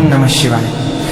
नमः शिवाय।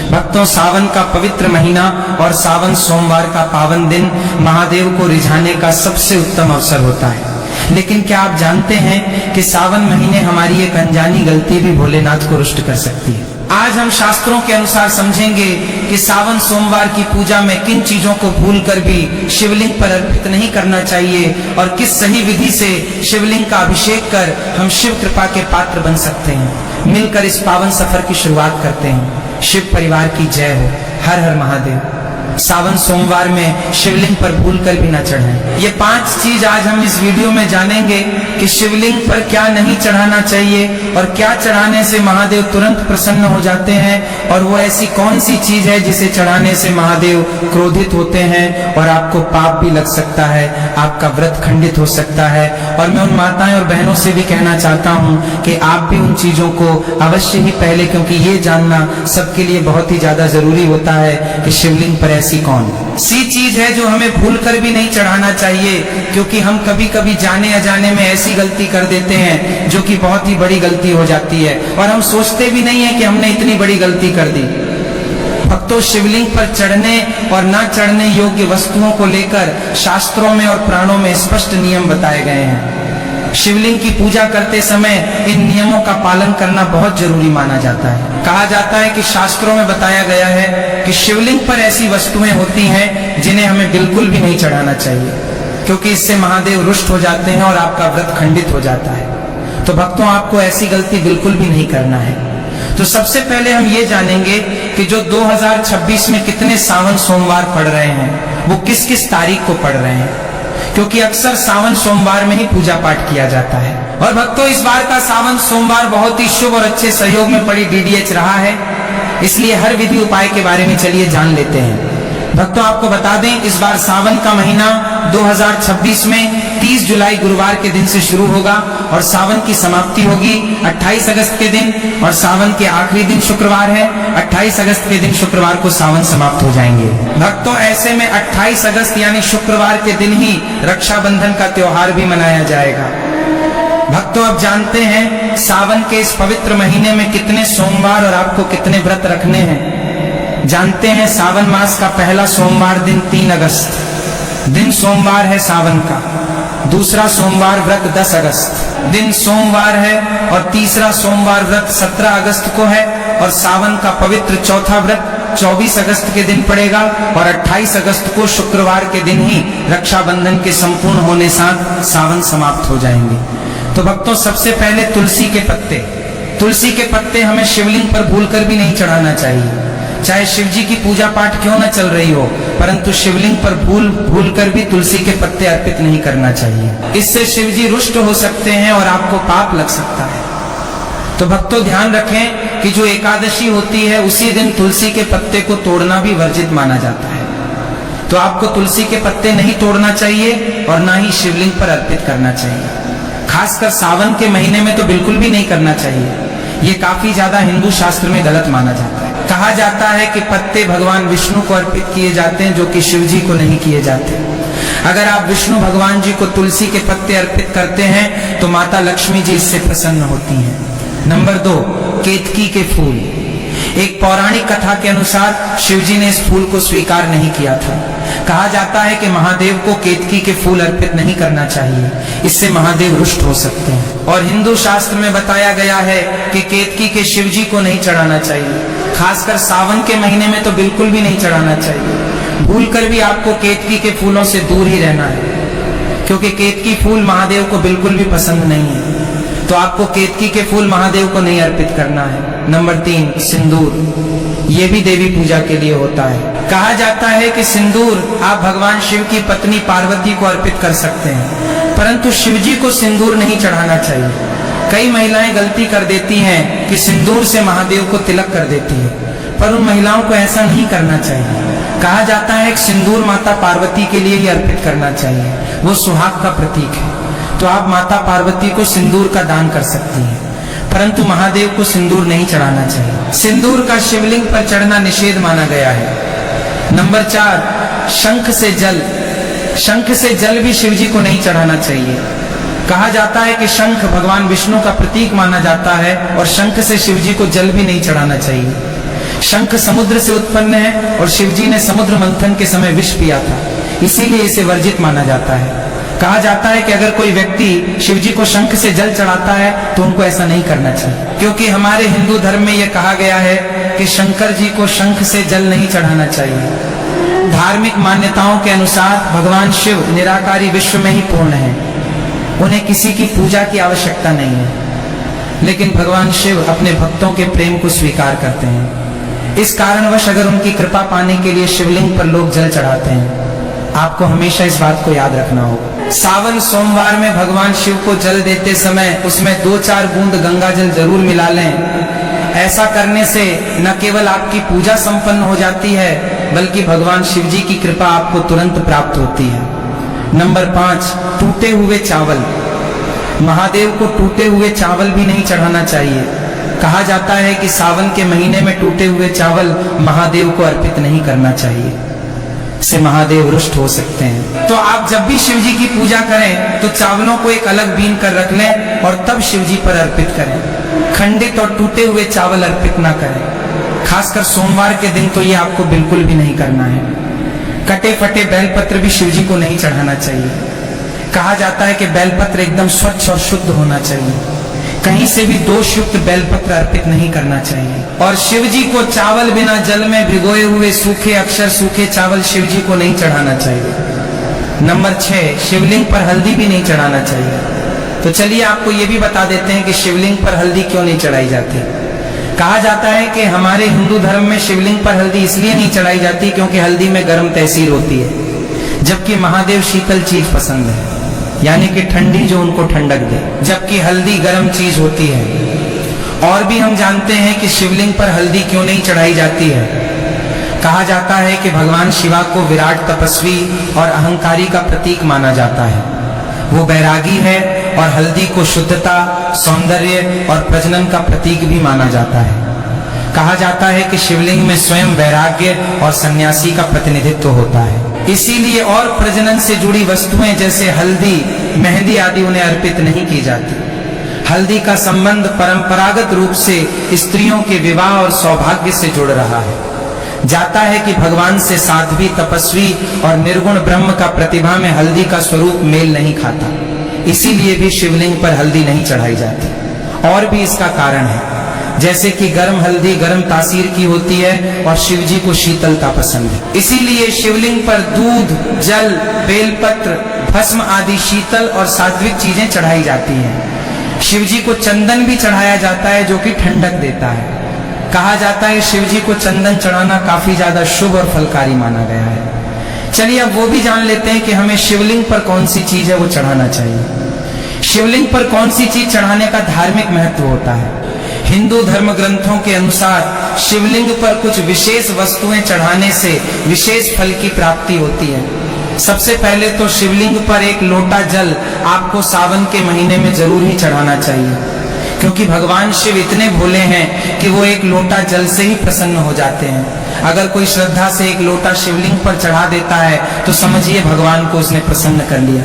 भक्तों, सावन का पवित्र महीना और सावन सोमवार का पावन दिन महादेव को रिझाने का सबसे उत्तम अवसर होता है। लेकिन क्या आप जानते हैं कि सावन महीने हमारी एक अनजानी गलती भी भोलेनाथ को रुष्ट कर सकती है। आज हम शास्त्रों के अनुसार समझेंगे कि सावन सोमवार की पूजा में किन चीजों को भूलकर भी शिवलिंग पर अर्पित नहीं करना चाहिए और किस सही विधि से शिवलिंग का अभिषेक कर हम शिव कृपा के पात्र बन सकते हैं। मिलकर इस पावन सफर की शुरुआत करते हैं। शिव परिवार की जय हो। हर हर महादेव। सावन सोमवार में शिवलिंग पर भूलकर भी न चढ़ाएं। ये 5 चीज आज हम इस वीडियो में जानेंगे कि शिवलिंग पर क्या नहीं चढ़ाना चाहिए और क्या चढ़ाने से महादेव तुरंत प्रसन्न हो जाते हैं, और वो ऐसी कौन सी चीज है जिसे चढ़ाने से महादेव क्रोधित होते हैं और आपको पाप भी लग सकता है, आपका व्रत खंडित हो सकता है। और मैं उन माताएं और बहनों से भी कहना चाहता हूँ कि आप भी उन चीजों को अवश्य ही पहले, क्योंकि ये जानना सबके लिए बहुत ही ज्यादा जरूरी होता है कि शिवलिंग पर ऐसी कौन सी चीज है जो हमें भूलकर भी नहीं चढ़ाना चाहिए, क्योंकि हम कभी कभी जाने अजाने में ऐसी गलती कर देते हैं जो कि बहुत ही बड़ी गलती हो जाती है और हम सोचते भी नहीं है कि हमने इतनी बड़ी गलती कर दी। भक्तों, शिवलिंग पर चढ़ने और न चढ़ने योग्य वस्तुओं को लेकर शास्त्रों में और पुराणों में स्पष्ट नियम बताए गए हैं। शिवलिंग की पूजा करते समय इन नियमों का पालन करना बहुत जरूरी माना जाता है। कहा जाता है कि शास्त्रों में बताया गया है कि शिवलिंग पर ऐसी वस्तुएं होती हैं जिन्हें हमें बिल्कुल भी नहीं चढ़ाना चाहिए, क्योंकि इससे महादेव रुष्ट हो जाते हैं और आपका व्रत खंडित हो जाता है। तो भक्तों, आपको ऐसी गलती बिल्कुल भी नहीं करना है। तो सबसे पहले हम ये जानेंगे कि जो 2026 में कितने सावन सोमवार पड़ रहे हैं वो किस किस तारीख को पड़ रहे हैं, क्योंकि अक्सर सावन सोमवार में ही पूजा पाठ किया जाता है। और भक्तों, इस बार का सावन सोमवार बहुत ही शुभ और अच्छे सहयोग में पड़ी DDH रहा है, इसलिए हर विधि उपाय के बारे में चलिए जान लेते हैं। भक्तों, आपको बता दें, इस बार सावन का महीना 2026 में 30 जुलाई गुरुवार के दिन से शुरू होगा और सावन की समाप्ति होगी 28 अगस्त के दिन, और सावन के आखिरी दिन शुक्रवार है। 28 अगस्त के दिन शुक्रवार को सावन समाप्त हो जाएंगे। भक्तों, ऐसे में 28 अगस्त यानी शुक्रवार के दिन ही रक्षाबंधन का त्योहार भी मनाया जाएगा। भक्तों, अब जानते हैं सावन के इस पवित्र महीने में कितने सोमवार और आपको कितने व्रत रखने हैं। जानते हैं, सावन मास का पहला सोमवार दिन 3 अगस्त दिन सोमवार है सावन का। दूसरा सोमवार व्रत 10 अगस्त दिन सोमवार है, और तीसरा सोमवार व्रत 17 अगस्त को है, और सावन का पवित्र चौथा व्रत 24 अगस्त के दिन पड़ेगा, और 28 अगस्त को शुक्रवार के दिन ही रक्षाबंधन के संपूर्ण होने साथ सावन समाप्त हो जाएंगे। तो भक्तों, सबसे पहले तुलसी के पत्ते हमें शिवलिंग पर भूलकर भी नहीं चढ़ाना चाहिए। चाहे शिव जी की पूजा पाठ क्यों न चल रही हो, परंतु शिवलिंग पर भूल कर भी तुलसी के पत्ते अर्पित नहीं करना चाहिए। इससे शिव जी रुष्ट हो सकते हैं और आपको पाप लग सकता है। तो भक्तों, ध्यान रखें कि जो एकादशी होती है उसी दिन तुलसी के पत्ते को तोड़ना भी वर्जित माना जाता है। तो आपको तुलसी के पत्ते नहीं तोड़ना चाहिए और ना ही शिवलिंग पर अर्पित करना चाहिए। खासकर सावन के महीने में तो बिल्कुल भी नहीं करना चाहिए। ये काफी ज्यादा हिंदू शास्त्र में गलत माना जाता है। कहा जाता है कि पत्ते भगवान विष्णु को अर्पित किए जाते हैं, जो कि शिव जी को नहीं किए जाते। अगर आप विष्णु भगवान जी को तुलसी के पत्ते अर्पित करते हैं तो माता लक्ष्मी जी इससे प्रसन्न होती हैं। नंबर 2, केतकी के फूल। एक पौराणिक कथा के अनुसार शिव जी ने इस फूल को स्वीकार नहीं किया था। कहा जाता है कि महादेव को केतकी के फूल अर्पित नहीं करना चाहिए, इससे महादेव रुष्ट हो सकते हैं। और हिंदू शास्त्र में बताया गया है कि केतकी के शिव जी को नहीं चढ़ाना चाहिए। खासकर सावन के महीने में तो बिल्कुल भी नहीं चढ़ाना चाहिए। भूलकर भी आपको केतकी के फूलों से दूर ही रहना है, क्योंकि केतकी फूल महादेव को बिल्कुल भी पसंद नहीं है। तो आपको केतकी के फूल महादेव को नहीं अर्पित करना है। नंबर 3, सिंदूर। ये भी देवी पूजा के लिए होता है। कहा जाता है कि सिंदूर आप भगवान शिव की पत्नी पार्वती को अर्पित कर सकते हैं, परंतु शिव जी को सिंदूर नहीं चढ़ाना चाहिए। कई महिलाएं गलती कर देती हैं कि सिंदूर से महादेव को तिलक कर देती है, पर उन महिलाओं को ऐसा नहीं करना चाहिए। कहा जाता है कि सिंदूर माता पार्वती के लिए ही अर्पित करना चाहिए, वो सुहाग का प्रतीक है। तो आप माता पार्वती को सिंदूर का दान कर सकती हैं, परंतु महादेव को सिंदूर नहीं चढ़ाना चाहिए। सिंदूर का शिवलिंग पर चढ़ना निषेध माना गया है। नंबर 4, शंख से जल भी शिव जी को नहीं चढ़ाना चाहिए। कहा जाता है कि शंख भगवान विष्णु का प्रतीक माना जाता है और शंख से शिव जी को जल भी नहीं चढ़ाना चाहिए। शंख समुद्र से उत्पन्न है और शिव जी ने समुद्र मंथन के समय विष पिया था, इसीलिए इसे वर्जित माना जाता है। कहा जाता है कि अगर कोई व्यक्ति शिव जी को शंख से जल चढ़ाता है तो उनको ऐसा नहीं करना चाहिए, क्योंकि हमारे हिंदू धर्म में यह कहा गया है कि शंकर जी को शंख से जल नहीं चढ़ाना चाहिए। धार्मिक मान्यताओं के अनुसार भगवान शिव निराकारी विश्व में ही पूर्ण है, उन्हें किसी की पूजा की आवश्यकता नहीं है, लेकिन भगवान शिव अपने भक्तों के प्रेम को स्वीकार करते हैं। इस कारणवश अगर उनकी कृपा पाने के लिए शिवलिंग पर लोग जल चढ़ाते हैं। आपको हमेशा इस बात को याद रखना होगा। सावन सोमवार में भगवान शिव को जल देते समय उसमें 2-4 बूंद गंगा जल जरूर मिला लें। ऐसा करने से न केवल आपकी पूजा संपन्न हो जाती है, बल्कि भगवान शिव जी की कृपा आपको तुरंत प्राप्त होती है। नंबर 5, टूटे हुए चावल। महादेव को टूटे हुए चावल भी नहीं चढ़ाना चाहिए। कहा जाता है कि सावन के महीने में टूटे हुए चावल महादेव को अर्पित नहीं करना चाहिए, इससे महादेव रुष्ट हो सकते हैं। तो आप जब भी शिव जी की पूजा करें तो चावलों को एक अलग बीन कर रख लें और तब शिव जी पर अर्पित करें। खंडित और टूटे हुए चावल अर्पित ना करें। खासकर सोमवार के दिन तो ये आपको बिल्कुल भी नहीं करना है। कटे फटे बेलपत्र भी शिव जी को नहीं चढ़ाना चाहिए। कहा जाता है कि बेलपत्र एकदम स्वच्छ और शुद्ध होना चाहिए, कहीं से भी दोष युक्त बेलपत्र अर्पित नहीं करना चाहिए। और शिव जी को चावल बिना जल में भिगोए हुए सूखे अक्षर सूखे चावल शिव जी को नहीं चढ़ाना चाहिए। नंबर 6, शिवलिंग पर हल्दी भी नहीं चढ़ाना चाहिए। तो चलिए आपको ये भी बता देते हैं कि शिवलिंग पर हल्दी क्यों नहीं चढ़ाई जाती। कहा जाता है कि हमारे हिंदू धर्म में शिवलिंग पर हल्दी इसलिए नहीं चढ़ाई जाती क्योंकि हल्दी में गर्म तहसीर होती है, जबकि महादेव शीतल चीज पसंद है, यानी कि ठंडी जो उनको ठंडक दे, जबकि हल्दी गर्म चीज होती है। और भी हम जानते हैं कि शिवलिंग पर हल्दी क्यों नहीं चढ़ाई जाती है। कहा जाता है कि भगवान शिवा को विराट तपस्वी और अहंकारी का प्रतीक माना जाता है, वो बैरागी है, और हल्दी को शुद्धता, सौंदर्य और प्रजनन का प्रतीक भी माना जाता है। कहा जाता है कि शिवलिंग में स्वयं वैराग्य और सन्यासी का प्रतिनिधित्व होता है, इसीलिए और प्रजनन से जुड़ी वस्तुएं जैसे हल्दी, मेहंदी आदि उन्हें अर्पित नहीं की जाती। हल्दी का संबंध परंपरागत रूप से स्त्रियों के विवाह और सौभाग्य से जुड़ रहा है। जाता है कि भगवान से साध्वी, तपस्वी और निर्गुण ब्रह्म का प्रतिभा में हल्दी का स्वरूप मेल नहीं खाता, इसीलिए भी शिवलिंग पर हल्दी नहीं चढ़ाई जाती। और भी इसका कारण है, जैसे कि गर्म हल्दी गर्म तासीर की होती है और शिव जी को शीतलता पसंद है, इसीलिए शिवलिंग पर दूध, जल, बेलपत्र, भस्म आदि शीतल और सात्विक चीजें चढ़ाई जाती हैं। शिव जी को चंदन भी चढ़ाया जाता है जो कि ठंडक देता है। कहा जाता है शिव जी को चंदन चढ़ाना काफी ज्यादा शुभ और फलकारी माना गया है। चलिए अब वो भी जान लेते हैं कि हमें शिवलिंग पर कौन सी चीज है वो चढ़ाना चाहिए। शिवलिंग पर कौन सी चीज चढ़ाने का धार्मिक महत्व होता है। हिंदू धर्म ग्रंथों के अनुसार शिवलिंग पर कुछ विशेष वस्तुएं चढ़ाने से विशेष फल की प्राप्ति होती है। सबसे पहले तो शिवलिंग पर एक लोटा जल आपको सावन के महीने में जरूर ही चढ़ाना चाहिए, क्योंकि भगवान शिव इतने भोले हैं कि वो एक लोटा जल से ही प्रसन्न हो जाते हैं। अगर कोई श्रद्धा से एक लोटा शिवलिंग पर चढ़ा देता है तो समझिए भगवान को उसने प्रसन्न कर लिया।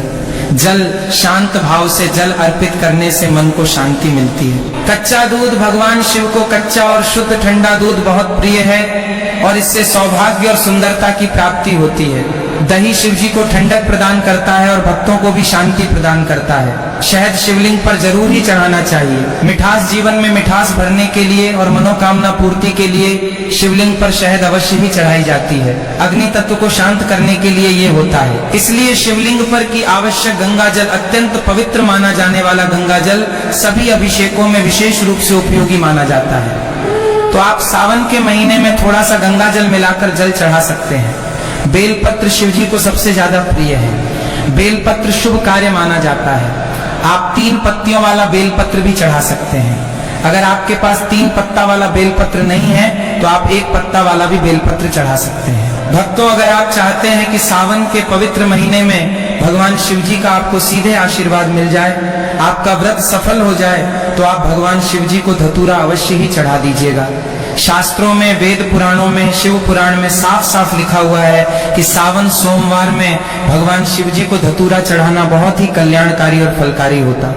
जल, शांत भाव से जल अर्पित करने से मन को शांति मिलती है। कच्चा दूध, भगवान शिव को कच्चा और शुद्ध ठंडा दूध बहुत प्रिय है और इससे सौभाग्य और सुंदरता की प्राप्ति होती है। दही शिव जी को ठंडक प्रदान करता है और भक्तों को भी शांति प्रदान करता है। शहद शिवलिंग पर जरूर ही चढ़ाना चाहिए। मिठास जीवन में मिठास भरने के लिए और मनोकामना पूर्ति के लिए शिवलिंग पर शहद अवश्य ही चढ़ाई जाती है। अग्नि तत्व को शांत करने के लिए ये होता है। इसलिए शिवलिंग पर की आवश्यक गंगा जल, अत्यंत पवित्र माना जाने वाला गंगा जल सभी अभिषेकों में विशेष रूप से उपयोगी माना जाता है। तो आप सावन के महीने में थोड़ा सा गंगा जल मिलाकर जल चढ़ा सकते हैं। बेलपत्र शिव जी को सबसे ज्यादा प्रिय है। बेलपत्र शुभ कार्य माना जाता है। आप 3 पत्तियों वाला बेलपत्र भी चढ़ा सकते हैं। अगर आपके पास 3 पत्ता वाला बेलपत्र नहीं है तो आप 1 पत्ता वाला भी बेलपत्र चढ़ा सकते हैं। भक्तों, अगर आप चाहते हैं कि सावन के पवित्र महीने में भगवान शिव जी का आपको सीधे आशीर्वाद मिल जाए, आपका व्रत सफल हो जाए, तो आप भगवान शिव जी को धतूरा अवश्य ही चढ़ा दीजिएगा। शास्त्रों में, वेद पुराणों में, शिव पुराण में साफ साफ लिखा हुआ है कि सावन सोमवार में भगवान शिव जी को धतूरा चढ़ाना बहुत ही कल्याणकारी और फलकारी होता।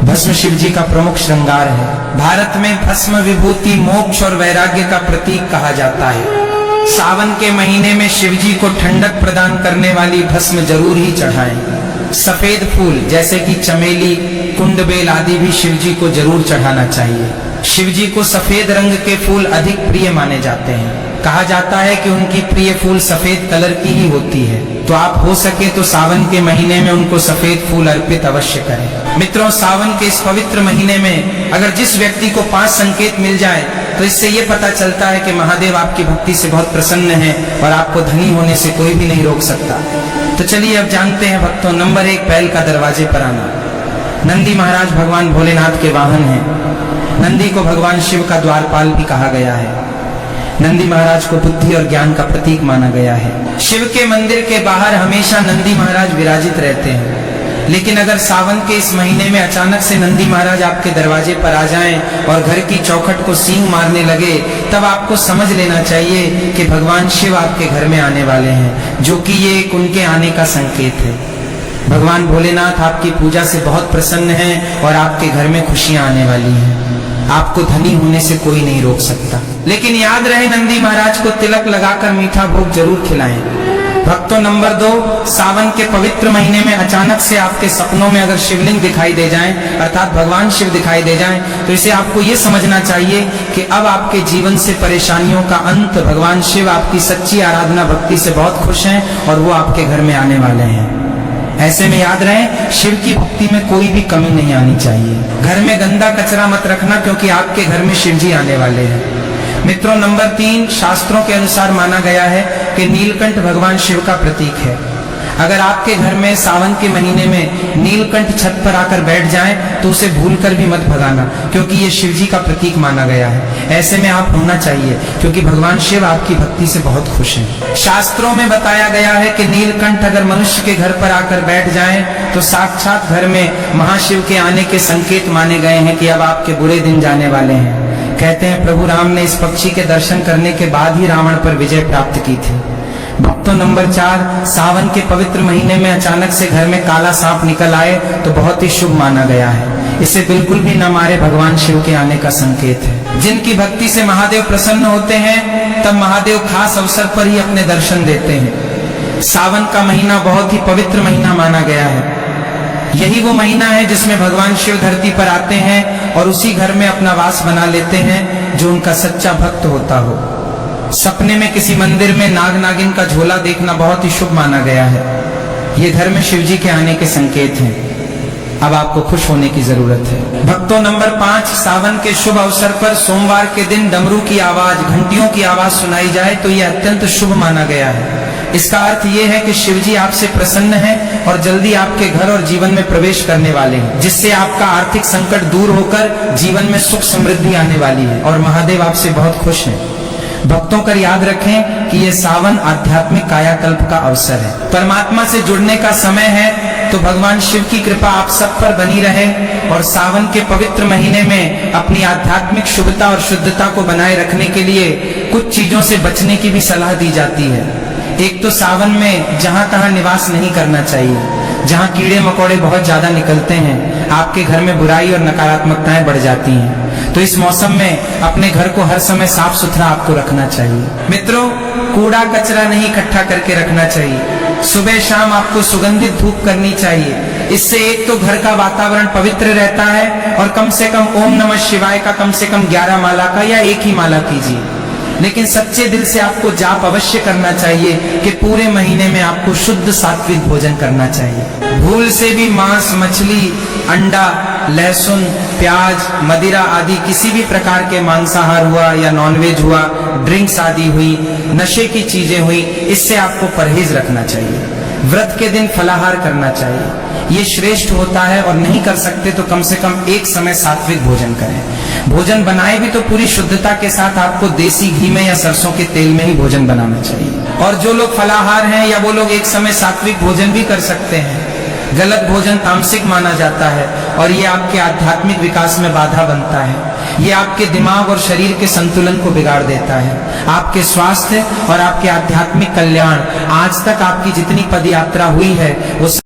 भस्म शिव जी का प्रमुख श्रृंगार है। भारत में भस्म विभूति मोक्ष और वैराग्य का प्रतीक कहा जाता है। सावन के महीने में शिव जी को ठंडक प्रदान करने वाली भस्म जरूर ही चढ़ाएं। सफेद फूल जैसे कि चमेली, कुंडबेल आदि भी शिव जी को जरूर चढ़ाना चाहिए। शिव जी को सफेद रंग के फूल अधिक प्रिय माने जाते हैं। कहा जाता है कि उनकी प्रिय फूल सफेद कलर की ही होती है, तो आप हो सके तो सावन के महीने में उनको सफेद फूल अर्पित अवश्य करें। मित्रों, सावन के इस पवित्र महीने में अगर जिस व्यक्ति को 5 संकेत मिल जाए तो इससे ये पता चलता है कि महादेव आपकी भक्ति से बहुत प्रसन्न है और आपको धनी होने से कोई भी नहीं रोक सकता। तो चलिए अब जानते हैं भक्तों, नंबर 1, बैल का दरवाजे पर आना। नंदी महाराज भगवान भोलेनाथ के वाहन हैं। नंदी को भगवान शिव का द्वारपाल भी कहा गया है। नंदी महाराज को बुद्धि और ज्ञान का प्रतीक माना गया है। शिव के मंदिर के बाहर हमेशा नंदी महाराज विराजित रहते हैं। लेकिन अगर सावन के इस महीने में अचानक से नंदी महाराज आपके दरवाजे पर आ जाएं और घर की चौखट को सींग मारने लगे, तब आपको समझ लेना चाहिए कि भगवान शिव आपके घर में आने वाले हैं, जो कि ये एक उनके आने का संकेत है। भगवान भोलेनाथ आपकी पूजा से बहुत प्रसन्न हैं और आपके घर में खुशियां आने वाली हैं। आपको धनी होने से कोई नहीं रोक सकता। लेकिन याद रहे, नंदी महाराज को तिलक लगाकर मीठा भोग जरूर खिलाएं। भक्तों, नंबर 2, सावन के पवित्र महीने में अचानक से आपके सपनों में अगर शिवलिंग दिखाई दे जाएं, अर्थात भगवान शिव दिखाई दे जाएं, तो इसे आपको ये समझना चाहिए कि अब आपके जीवन से परेशानियों का अंत, भगवान शिव आपकी सच्ची आराधना भक्ति से बहुत खुश हैं और वो आपके घर में आने वाले हैं। ऐसे में याद रहे, शिव की भक्ति में कोई भी कमी नहीं आनी चाहिए। घर में गंदा कचरा मत रखना, क्योंकि आपके घर में शिव जी आने वाले हैं। मित्रों, नंबर 3, शास्त्रों के अनुसार माना गया है कि नीलकंठ भगवान शिव का प्रतीक है। अगर आपके घर में सावन के महीने में नीलकंठ छत पर आकर बैठ जाएं, तो उसे भूलकर भी मत भगाना, क्योंकि ये शिव जी का प्रतीक माना गया है। ऐसे में आप होना चाहिए, क्योंकि भगवान शिव आपकी भक्ति से बहुत खुश हैं। शास्त्रों में बताया गया है कि नीलकंठ अगर मनुष्य के घर पर आकर बैठ जाएं, तो साक्षात घर में महाशिव के आने के संकेत माने गए हैं कि अब आपके बुरे दिन जाने वाले हैं। कहते हैं प्रभु राम ने इस पक्षी के दर्शन करने के बाद ही रावण पर विजय प्राप्त की थी। भक्तों, नंबर 4, सावन के पवित्र महीने में अचानक से घर में काला सांप निकल आए तो बहुत ही शुभ माना गया है। इसे बिल्कुल भी न मारे, भगवान शिव के आने का संकेत है। जिनकी भक्ति से महादेव प्रसन्न होते हैं, तब महादेव खास अवसर पर ही अपने दर्शन देते हैं। सावन का महीना बहुत ही पवित्र महीना माना गया है। यही वो महीना है जिसमें भगवान शिव धरती पर आते हैं और उसी घर में अपना वास बना लेते हैं जो उनका सच्चा भक्त होता हो। सपने में किसी मंदिर में नाग नागिन का झोला देखना बहुत ही शुभ माना गया है। ये घर में शिव जी के आने के संकेत हैं। अब आपको खुश होने की जरूरत है। भक्तों, नंबर 5, सावन के शुभ अवसर पर सोमवार के दिन डमरू की आवाज, घंटियों की आवाज सुनाई जाए तो यह अत्यंत शुभ माना गया है। इसका अर्थ यह है कि शिव जी आपसे प्रसन्न हैं और जल्दी आपके घर और जीवन में प्रवेश करने वाले हैं, जिससे आपका आर्थिक संकट दूर होकर जीवन में सुख समृद्धि आने वाली है और महादेव आपसे बहुत खुश हैं। भक्तों कर याद रखें कि ये सावन आध्यात्मिक कायाकल्प का अवसर है, परमात्मा से जुड़ने का समय है। तो भगवान शिव की कृपा आप सब पर बनी रहे और सावन के पवित्र महीने में अपनी आध्यात्मिक शुभता और शुद्धता को बनाए रखने के लिए कुछ चीजों से बचने की भी सलाह दी जाती है। एक तो सावन में जहां तहां निवास नहीं करना चाहिए। जहां कीड़े मकोड़े बहुत ज्यादा निकलते हैं, आपके घर में बुराई और नकारात्मकताएं बढ़ जाती हैं। तो इस मौसम में अपने घर को हर समय साफ सुथरा आपको रखना चाहिए। मित्रों, कूड़ा कचरा नहीं इकट्ठा करके रखना चाहिए। सुबह शाम आपको सुगंधित धूप करनी चाहिए। इससे एक तो घर का वातावरण पवित्र रहता है और कम से कम ओम नमः शिवाय का कम से कम 11 माला का या एक ही माला कीजिए। लेकिन सच्चे दिल से आपको जाप अवश्य करना चाहिए कि पूरे महीने में आपको शुद्ध सात्विक भोजन करना चाहिए। भूल से भी मांस, मछली, अंडा, लहसुन, प्याज, मदिरा आदि किसी भी प्रकार के मांसाहार हुआ या नॉनवेज हुआ, ड्रिंक्स आदि हुई, नशे की चीजें हुई, इससे आपको परहेज रखना चाहिए। व्रत के दिन फलाहार करना चाहिए, ये श्रेष्ठ होता है। और नहीं कर सकते तो कम से कम एक समय सात्विक भोजन करें। भोजन बनाए भी तो पूरी शुद्धता के साथ आपको देसी घी में या सरसों के तेल में ही भोजन बनाना चाहिए। और जो लोग फलाहार हैं या वो लोग एक समय सात्विक भोजन भी कर सकते हैं। गलत भोजन तामसिक माना जाता है और ये आपके आध्यात्मिक विकास में बाधा बनता है। ये आपके दिमाग और शरीर के संतुलन को बिगाड़ देता है। आपके स्वास्थ्य और आपके आध्यात्मिक कल्याण, आज तक आपकी जितनी पद यात्रा हुई है वो